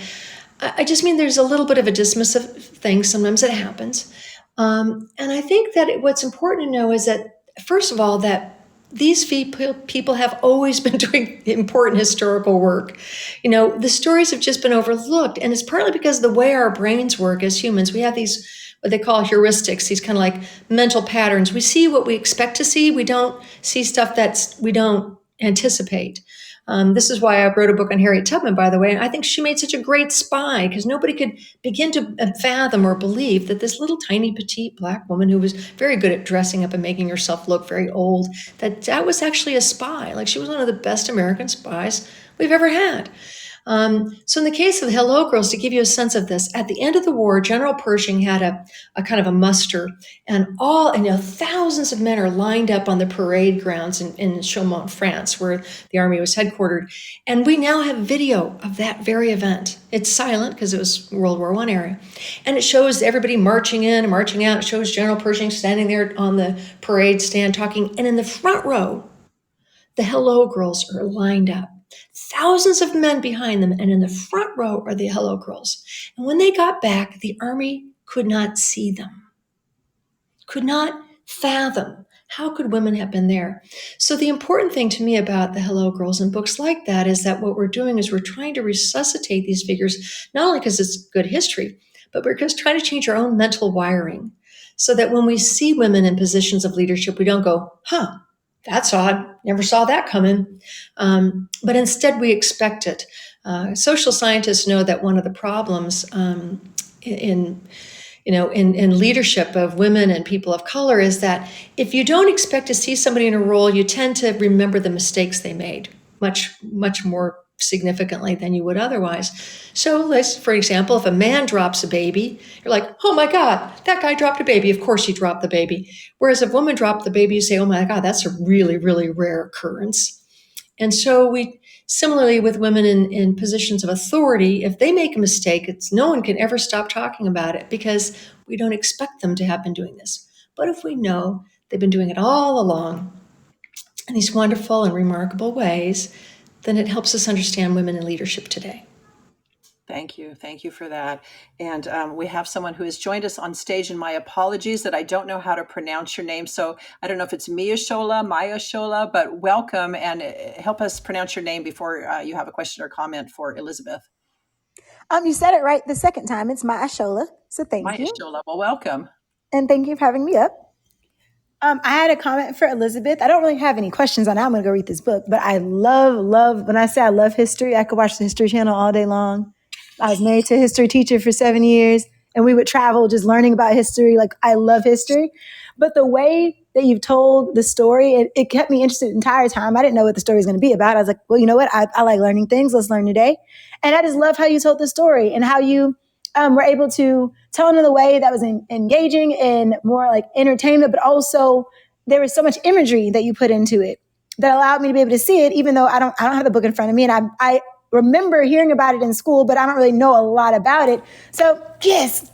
I just mean there's a little bit of a dismissive thing sometimes that happens. And I think that what's important to know is that, first of all, that these people have always been doing important historical work. The stories have just been overlooked. And it's partly because of the way our brains work as humans. We have these, what they call heuristics, these kind of like mental patterns. We see what we expect to see. We don't see stuff we don't anticipate. This is why I wrote a book on Harriet Tubman, by the way. And I think she made such a great spy because nobody could begin to fathom or believe that this little tiny petite Black woman who was very good at dressing up and making herself look very old, that was actually a spy. Like she was one of the best American spies we've ever had. So in the case of the Hello Girls, to give you a sense of this, at the end of the war, General Pershing had a kind of a muster, and thousands of men are lined up on the parade grounds in Chaumont, France, where the army was headquartered. And we now have video of that very event. It's silent because it was World War I era. And it shows everybody marching in and marching out. It shows General Pershing standing there on the parade stand talking. And in the front row, the Hello Girls are lined up. Thousands of men behind them, and in the front row are the Hello Girls. And when they got back, the army could not see them, could not fathom how could women have been there. So the important thing to me about the Hello Girls and books like that is that what we're doing is we're trying to resuscitate these figures, not only because it's good history, but we're just trying to change our own mental wiring so that when we see women in positions of leadership, we don't go, that's odd. Never saw that coming. But instead, we expect it. Social scientists know that one of the problems in leadership of women and people of color is that if you don't expect to see somebody in a role, you tend to remember the mistakes they made much, much more significantly than you would otherwise. So, for example, if a man drops a baby, you're like, oh my God, that guy dropped a baby. Of course he dropped the baby. Whereas if a woman dropped the baby, you say, oh my God, that's a really, really rare occurrence. And so similarly with women in positions of authority, if they make a mistake, no one can ever stop talking about it because we don't expect them to have been doing this. But if we know they've been doing it all along in these wonderful and remarkable ways, then it helps us understand women in leadership today. Thank you. Thank you for that. And we have someone who has joined us on stage, and my apologies that I don't know how to pronounce your name. So I don't know if it's Maya Shola, but welcome, and help us pronounce your name before you have a question or comment for Elizabeth. You said it right the second time. It's my Ashola. So thank Maya you. Shola, well, welcome. And thank you for having me up. I had a comment for Elizabeth. I don't really have any questions on it. I'm going to go read this book, but I love, when I say I love history, I could watch the History Channel all day long. I was married to a history teacher for 7 years, and we would travel just learning about history. Like, I love history. But the way that you've told the story, it kept me interested the entire time. I didn't know what the story was going to be about. I was like, well, you know what? I like learning things. Let's learn today. And I just love how you told the story and how you were able to tell it in a way that was engaging and more like entertainment, but also there was so much imagery that you put into it that allowed me to be able to see it, even though I don't have the book in front of me. And I remember hearing about it in school, but I don't really know a lot about it. So yes.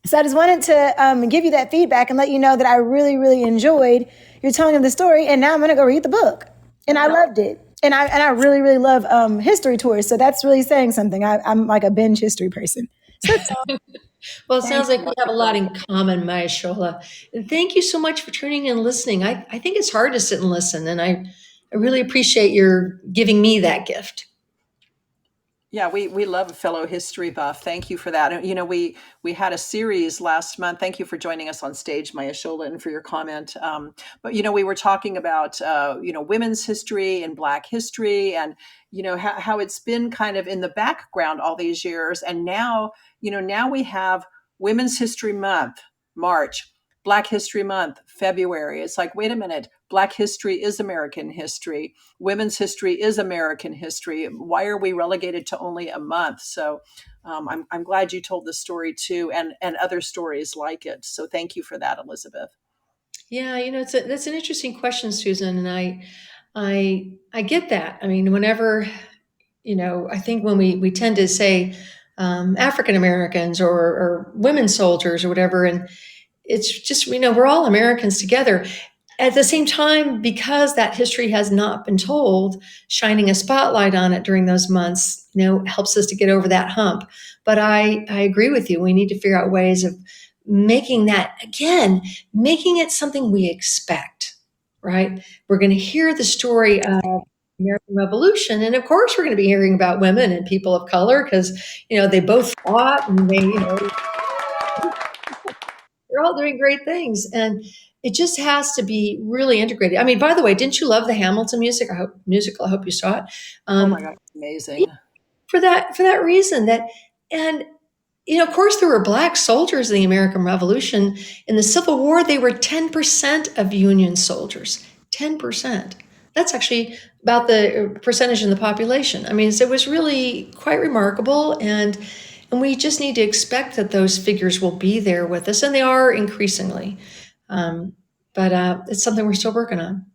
So I just wanted to give you that feedback and let you know that I really, really enjoyed your telling of the story. And now I'm going to go read the book. And I loved it. And I really, really love history tours. So that's really saying something. I'm like a binge history person. So that's all. Well, it sounds like we have a lot in common, Maya Shola. And thank you so much for tuning in and listening. I think it's hard to sit and listen, and I really appreciate your giving me that gift. Yeah, we love a fellow history buff. Thank you for that. And, we had a series last month. Thank you for joining us on stage, Maya Shola, and for your comment. But we were talking about women's history and Black history, and how it's been kind of in the background all these years. And now we have Women's History Month, March. Black History Month, February. It's like, wait a minute, Black history is American history. Women's history is American history. Why are we relegated to only a month? So I'm glad you told the story too, and other stories like it. So thank you for that, Elizabeth. Yeah, that's an interesting question, Susan, and I get that. I mean, whenever I think when we tend to say African Americans or women soldiers or whatever, and it's just we're all Americans together. At the same time, because that history has not been told, shining a spotlight on it during those months, helps us to get over that hump. But I agree with you. We need to figure out ways of making it something we expect, right? We're going to hear the story of American Revolution, and of course, we're going to be hearing about women and people of color because they both fought and they're all doing great things, and it just has to be really integrated. I mean, by the way, didn't you love the Hamilton musical? I hope you saw it. Oh my God, it's amazing. For that reason, and of course, there were Black soldiers in the American Revolution. In the Civil War, they were 10% of Union soldiers. 10%. That's actually about the percentage in the population. I mean, so it was really quite remarkable, and we just need to expect that those figures will be there with us, and they are increasingly. But it's something we're still working on.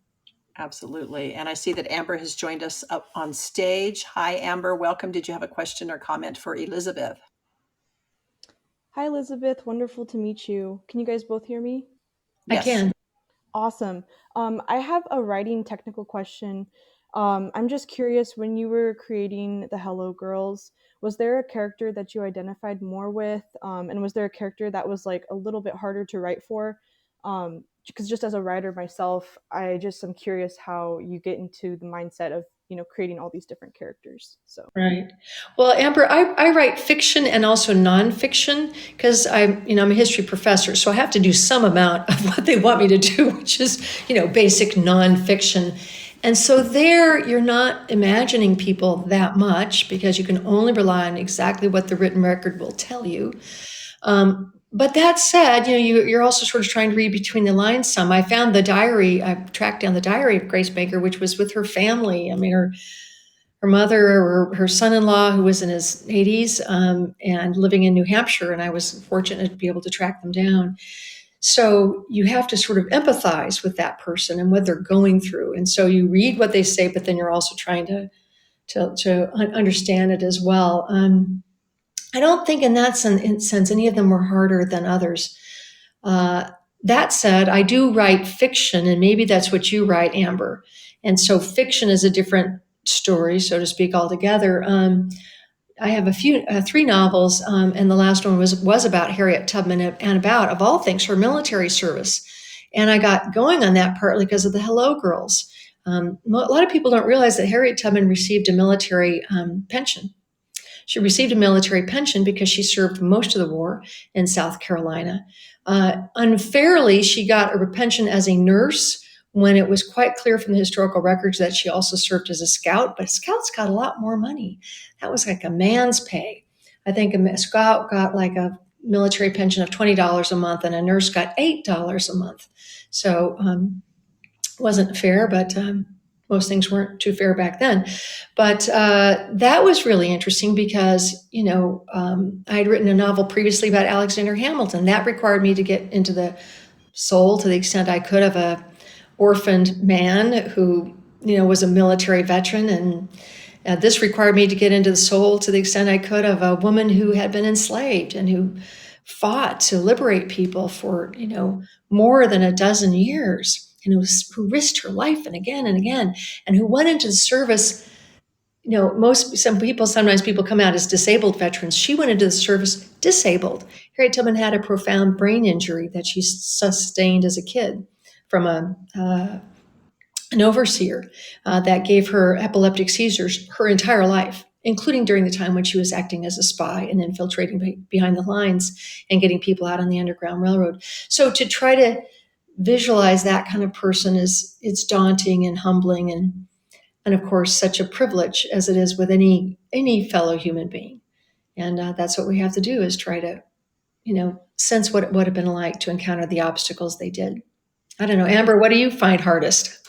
Absolutely. And I see that Amber has joined us up on stage. Hi, Amber. Welcome. Did you have a question or comment for Elizabeth? Hi, Elizabeth. Wonderful to meet you. Can you guys both hear me? Yes. I can. Awesome. I have a writing technical question. I'm just curious, when you were creating the Hello Girls, was there a character that you identified more with? And was there a character that was like a little bit harder to write for? Because just as a writer myself, I just am curious how you get into the mindset of creating all these different characters. So right. Well, Amber, I write fiction and also nonfiction because I'm a history professor, so I have to do some amount of what they want me to do, which is basic nonfiction. And so there, you're not imagining people that much because you can only rely on exactly what the written record will tell you. But that said, you're also sort of trying to read between the lines some. I found the diary, I tracked down the diary of Grace Baker, which was with her family. I mean, her mother or her son-in-law, who was in his 80s and living in New Hampshire, and I was fortunate to be able to track them down. So you have to sort of empathize with that person and what they're going through. And so you read what they say, but then you're also trying to understand it as well. I don't think in that sense any of them were harder than others. That said, I do write fiction, and maybe that's what you write, Amber. And so fiction is a different story, so to speak, altogether. I have three novels, and the last one was about Harriet Tubman and about, of all things, her military service. And I got going on that partly because of the Hello Girls. A lot of people don't realize that Harriet Tubman received a military pension. She received a military pension because she served most of the war in South Carolina. Unfairly, she got a pension as a nurse when it was quite clear from the historical records that she also served as a scout, but scouts got a lot more money. That was like a man's pay. I think a scout got like a military pension of $20 a month, and a nurse got $8 a month. So it wasn't fair, but most things weren't too fair back then. But that was really interesting because, I had written a novel previously about Alexander Hamilton. That required me to get into the soul to the extent I could of a orphaned man who, was a military veteran. And this required me to get into the soul to the extent I could of a woman who had been enslaved and who fought to liberate people for, more than a dozen years, and who risked her life and again, and who went into the service. Sometimes people come out as disabled veterans. She went into the service disabled. Harriet Tubman had a profound brain injury that she sustained as a kid from an overseer that gave her epileptic seizures her entire life, including during the time when she was acting as a spy and infiltrating behind the lines and getting people out on the Underground Railroad. So to try to visualize that kind of person it's daunting and humbling, and of course such a privilege as it is with any fellow human being. And that's what we have to do, is try to sense what it would have been like to encounter the obstacles they did. I don't know, Amber, what do you find hardest?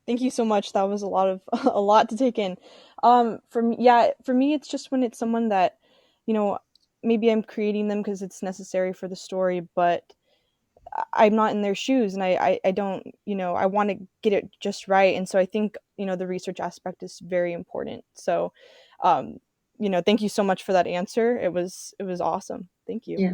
Thank you so much. That was a lot to take in. For me, it's just when it's someone that, you know, maybe I'm creating them because it's necessary for the story, but I'm not in their shoes, and I don't, I want to get it just right. And so I think, the research aspect is very important. So, thank you so much for that answer. It was awesome. Thank you. Yeah.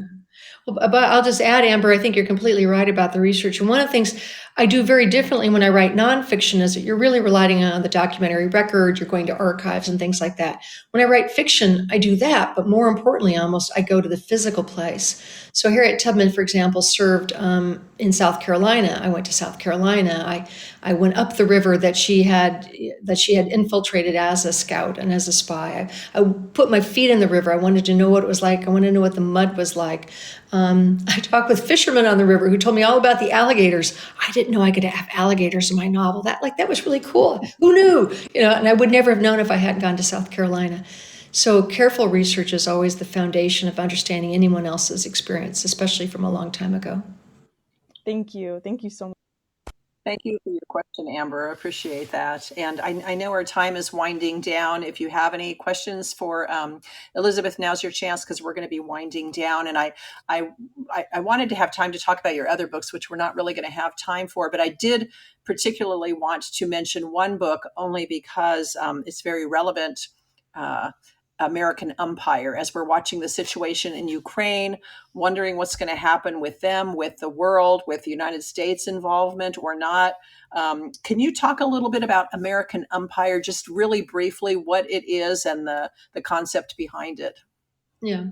Well, but I'll just add, Amber, I think you're completely right about the research. And one of the things I do very differently when I write nonfiction is that you're really relying on the documentary record, you're going to archives and things like that. When I write fiction, I do that, but more importantly, almost, I go to the physical place. So Harriet Tubman, for example, served in South Carolina. I went to South Carolina. I went up the river that she had infiltrated as a scout and as a spy. I put my feet in the river. I wanted to know what it was like. I wanted to know what the mud was like. I talked with fishermen on the river who told me all about the alligators. I didn't know I could have alligators in my novel. That was really cool. Who knew? And I would never have known if I hadn't gone to South Carolina. So careful research is always the foundation of understanding anyone else's experience, especially from a long time ago. Thank you. Thank you so much. Thank you for your question, Amber. I appreciate that. And I know our time is winding down. If you have any questions for Elizabeth, now's your chance, because we're going to be winding down. And I wanted to have time to talk about your other books, which we're not really going to have time for. But I did particularly want to mention one book only because it's very relevant. American empire, as we're watching the situation in Ukraine, wondering what's going to happen with them, with the world, with the United States involvement or not. Can you talk a little bit about American empire, just really briefly, what it is and the concept behind it? Yeah.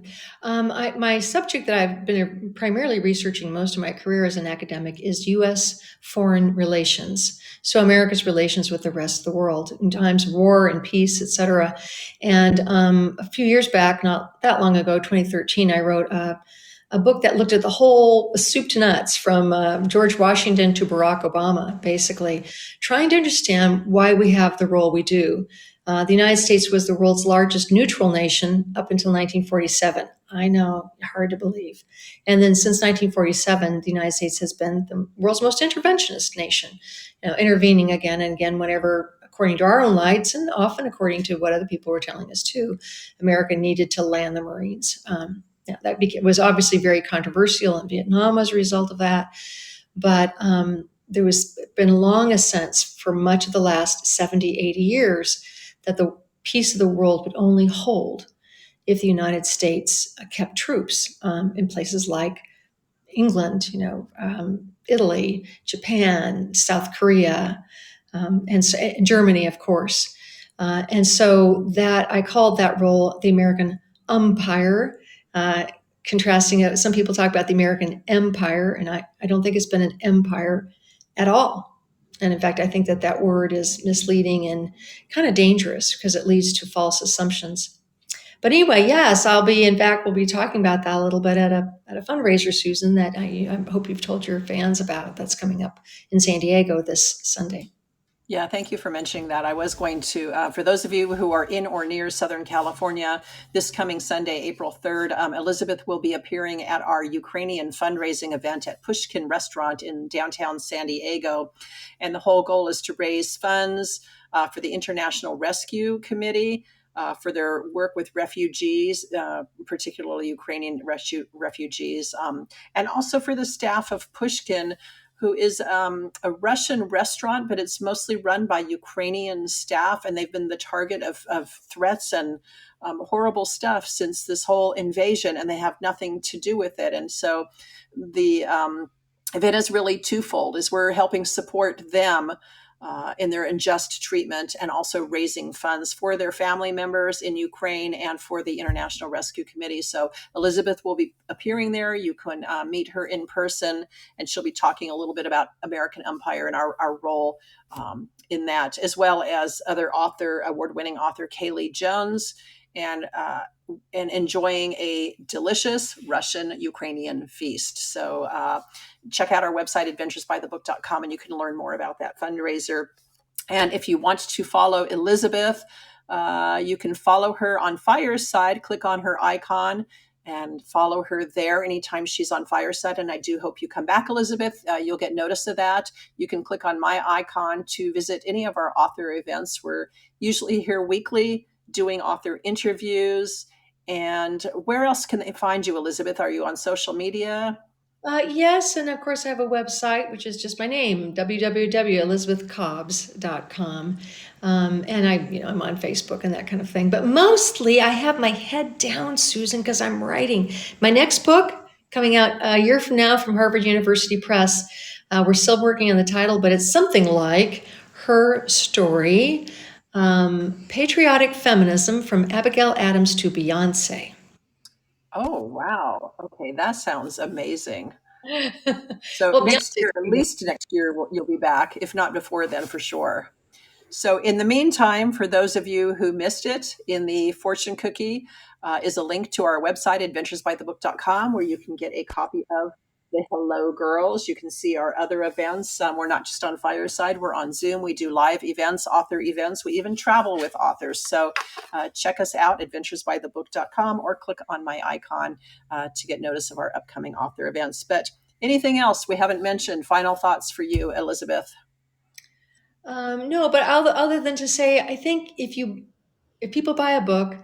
My subject that I've been primarily researching most of my career as an academic is U.S. foreign relations. So America's relations with the rest of the world in times of war and peace, et cetera. And a few years back, not that long ago, 2013, I wrote a book that looked at the whole soup to nuts from George Washington to Barack Obama, basically, trying to understand why we have the role we do. The United States was the world's largest neutral nation up until 1947. I know, hard to believe. And then since 1947, the United States has been the world's most interventionist nation, intervening again and again whenever, according to our own lights, and often according to what other people were telling us too, America needed to land the Marines. That was obviously very controversial in Vietnam as a result of that. But there was been long a sense for much of the last 70, 80 years that the peace of the world would only hold if the United States kept troops in places like England, Italy, Japan, South Korea, and Germany, of course. And so that I called that role the American umpire, contrasting it. Some people talk about the American empire, and I don't think it's been an empire at all. And in fact, I think that word is misleading and kind of dangerous because it leads to false assumptions. But anyway, yes, we'll be talking about that a little bit at a fundraiser, Susan, that I hope you've told your fans about. That's coming up in San Diego this Sunday. Yeah, thank you for mentioning that. I was going to, for those of you who are in or near Southern California, this coming Sunday, April 3rd, Elizabeth will be appearing at our Ukrainian fundraising event at Pushkin Restaurant in downtown San Diego. And the whole goal is to raise funds for the International Rescue Committee. For their work with refugees, particularly Ukrainian refugees, and also for the staff of Pushkin, who is a Russian restaurant, but it's mostly run by Ukrainian staff, and they've been the target of threats and horrible stuff since this whole invasion, and they have nothing to do with it. And so the event is really twofold, is we're helping support them in their unjust treatment and also raising funds for their family members in Ukraine and for the International Rescue Committee. So Elizabeth will be appearing there. You can meet her in person, and she'll be talking a little bit about American Empire and our role in that, as well as other award-winning author Kaylee Jones, and enjoying a delicious Russian-Ukrainian feast. So check out our website, adventuresbythebook.com, and you can learn more about that fundraiser. And if you want to follow Elizabeth, you can follow her on Fireside. Click on her icon and follow her there anytime she's on Fireside. And I do hope you come back, Elizabeth. You'll get notice of that. You can click on my icon to visit any of our author events. We're usually here weekly doing author interviews. And where else can they find you, Elizabeth? Are you on social media? Yes, and of course I have a website, which is just my name, www.elizabethcobbs.com. And I'm on Facebook and that kind of thing. But mostly I have my head down, Susan, because I'm writing. My next book, coming out a year from now from Harvard University Press. We're still working on the title, but it's something like Her Story, Patriotic Feminism from Abigail Adams to Beyonce. Oh, wow. Okay, that sounds amazing. So Well, next Beyonce's year, at least next year, you'll be back, if not before then, for sure. So in the meantime, for those of you who missed it, in the fortune cookie is a link to our website, adventuresbythebook.com, where you can get a copy of the Hello Girls. You can see our other events. We're not just on Fireside, we're on Zoom. We do live events, author events. We even travel with authors. So check us out, adventuresbythebook.com, or click on my icon to get notice of our upcoming author events. But anything else we haven't mentioned? Final thoughts for you, Elizabeth? No, but other than to say, I think if people buy a book,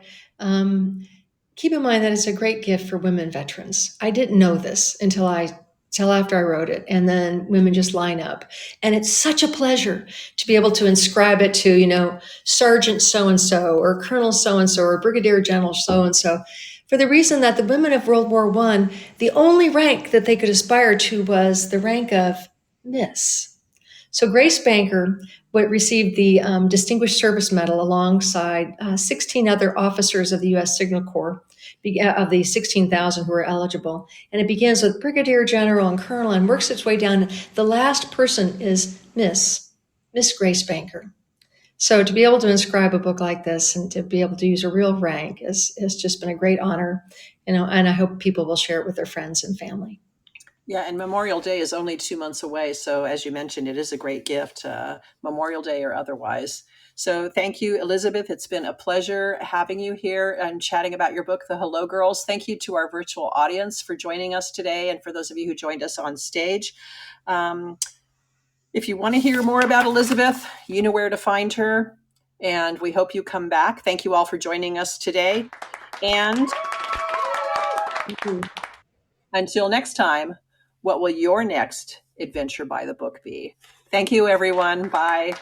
keep in mind that it's a great gift for women veterans. I didn't know this until after I wrote it, and then women just line up, and it's such a pleasure to be able to inscribe it to Sergeant so and so, or Colonel so and so, or Brigadier General so and so. For the reason that the women of World War I, the only rank that they could aspire to was the rank of Miss. So Grace Banker received the Distinguished Service Medal alongside 16 other officers of the U.S. Signal Corps, of the 16,000 who were eligible. And it begins with Brigadier General and Colonel and works its way down. The last person is Miss Grace Banker. So to be able to inscribe a book like this and to be able to use a real rank has just been a great honor, and I hope people will share it with their friends and family. Yeah, and Memorial Day is only 2 months away. So as you mentioned, it is a great gift, Memorial Day or otherwise. So thank you, Elizabeth. It's been a pleasure having you here and chatting about your book, The Hello Girls. Thank you to our virtual audience for joining us today, and for those of you who joined us on stage. If you want to hear more about Elizabeth, you know where to find her, and we hope you come back. Thank you all for joining us today. And until next time, what will your next adventure by the book be? Thank you, everyone. Bye.